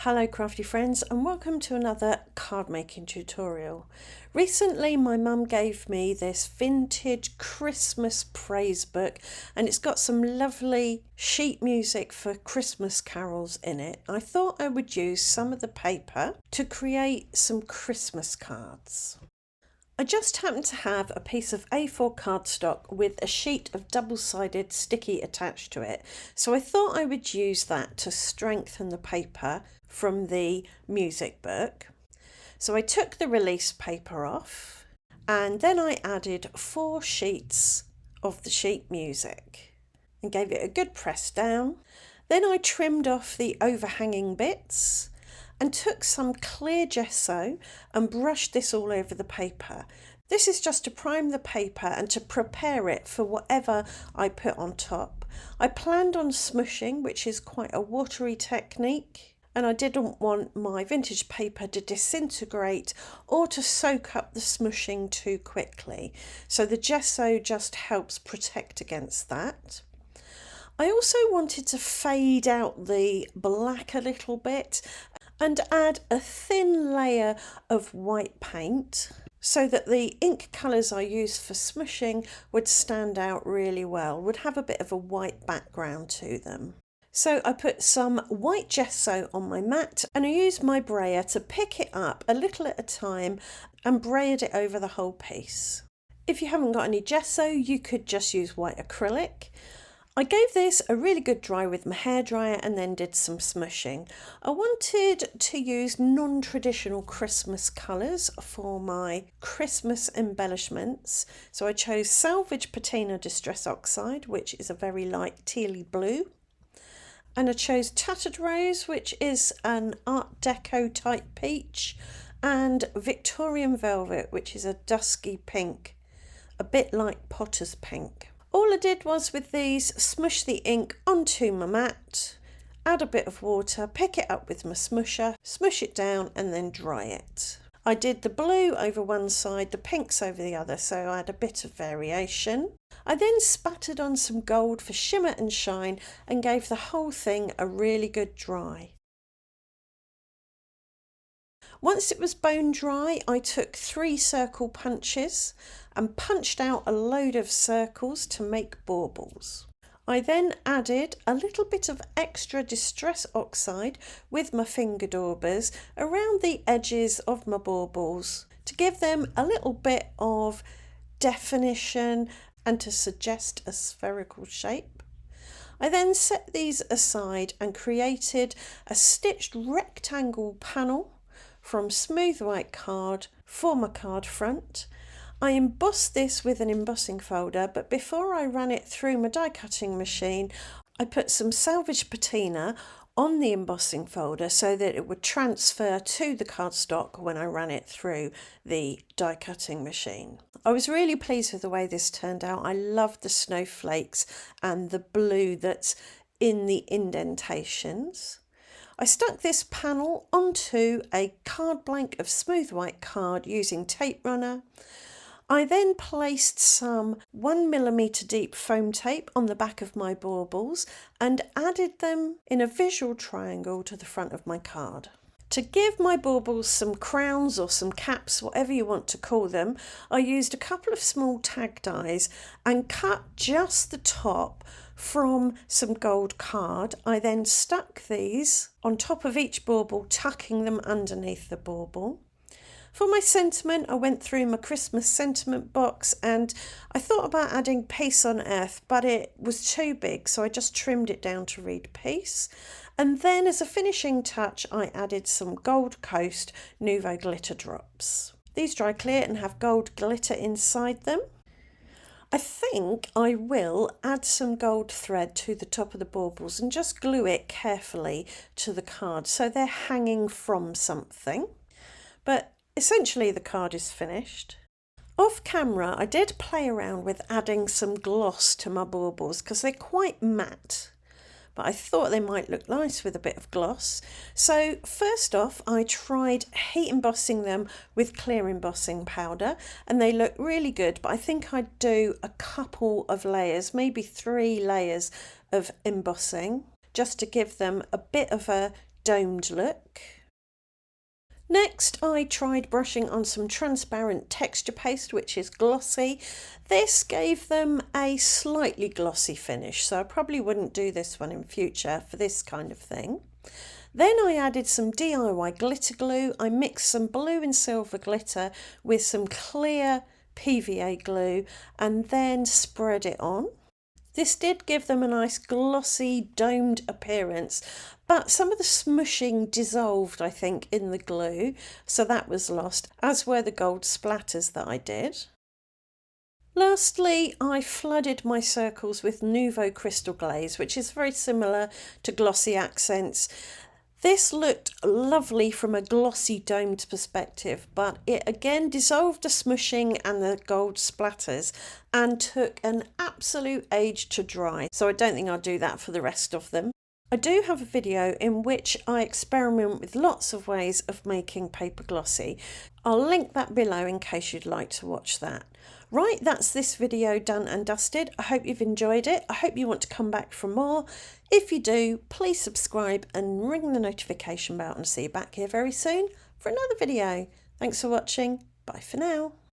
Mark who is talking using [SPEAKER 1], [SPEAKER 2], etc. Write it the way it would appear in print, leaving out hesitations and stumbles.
[SPEAKER 1] Hello crafty friends and welcome to another card making tutorial. Recently my mum gave me this vintage Christmas praise book and it's got some lovely sheet music for Christmas carols in it. I thought I would use some of the paper to create some Christmas cards. I just happened to have a piece of A4 cardstock with a sheet of double-sided sticky attached to it, so I thought I would use that to strengthen the paper from the music book. So I took the release paper off and then I added 4 sheets of the sheet music and gave it a good press down. Then I trimmed off the overhanging bits and took some clear gesso and brushed this all over the paper. This is just to prime the paper and to prepare it for whatever I put on top. I planned on smooshing, which is quite a watery technique, and I didn't want my vintage paper to disintegrate or to soak up the smooshing too quickly. So the gesso just helps protect against that. I also wanted to fade out the black a little bit and add a thin layer of white paint so that the ink colours I used for smooshing would stand out really well, would have a bit of a white background to them. So I put some white gesso on my mat and I used my brayer to pick it up a little at a time and braid it over the whole piece. If you haven't got any gesso, you could just use white acrylic. I gave this a really good dry with my hairdryer and then did some smooshing. I wanted to use non-traditional Christmas colours for my Christmas embellishments. So I chose Salvage Patina Distress Oxide, which is a very light tealy blue. And I chose Tattered Rose, which is an Art Deco type peach. And Victorian Velvet, which is a dusky pink, a bit like Potter's Pink. All I did was with these smoosh the ink onto my mat, add a bit of water, pick it up with my smoosher, smoosh it down and then dry it. I did the blue over one side, the pinks over the other, so I had a bit of variation. I then spattered on some gold for shimmer and shine and gave the whole thing a really good dry. Once it was bone dry, I took 3 circle punches and punched out a load of circles to make baubles. I then added a little bit of extra Distress Oxide with my finger daubers around the edges of my baubles to give them a little bit of definition and to suggest a spherical shape. I then set these aside and created a stitched rectangle panel from smooth white card for my card front. I embossed this with an embossing folder, but before I ran it through my die cutting machine, I put some Salvage Patina on the embossing folder so that it would transfer to the cardstock when I ran it through the die cutting machine. I was really pleased with the way this turned out. I loved the snowflakes and the blue that's in the indentations. I stuck this panel onto a card blank of smooth white card using tape runner. I then placed some 1mm deep foam tape on the back of my baubles and added them in a visual triangle to the front of my card. To give my baubles some crowns or some caps, whatever you want to call them, I used a couple of small tag dies and cut just the top from some gold card. I then stuck these on top of each bauble, tucking them underneath the bauble. For my sentiment, I went through my Christmas sentiment box and I thought about adding Peace on Earth, but it was too big, so I just trimmed it down to read Peace. And then as a finishing touch, I added some Gold Coast Nouveau glitter drops. These dry clear and have gold glitter inside them. I think I will add some gold thread to the top of the baubles and just glue it carefully to the card so they're hanging from something. But essentially the card is finished. Off camera I did play around with adding some gloss to my baubles because they're quite matte, but I thought they might look nice with a bit of gloss. So first off I tried heat embossing them with clear embossing powder and they look really good, but I think I'd do a couple of layers, maybe 3 layers of embossing just to give them a bit of a domed look. Next, I tried brushing on some transparent texture paste, which is Glossy. This gave them a slightly glossy finish, so I probably wouldn't do this one in future for this kind of thing. Then I added some DIY glitter glue. I mixed some blue and silver glitter with some clear PVA glue and then spread it on. This did give them a nice glossy domed appearance, but some of the smooshing dissolved, I think, in the glue, so that was lost, as were the gold splatters that I did. Lastly, I flooded my circles with Nouveau Crystal Glaze, which is very similar to Glossy Accents. This looked lovely from a glossy domed perspective, but it again dissolved the smooshing and the gold splatters and took an absolute age to dry, so I don't think I'll do that for the rest of them. I do have a video in which I experiment with lots of ways of making paper glossy. I'll link that below in case you'd like to watch that. Right, that's this video done and dusted. I hope you've enjoyed it. I hope you want to come back for more. If you do, please subscribe and ring the notification bell, and see you back here very soon for another video. Thanks for watching. Bye for now.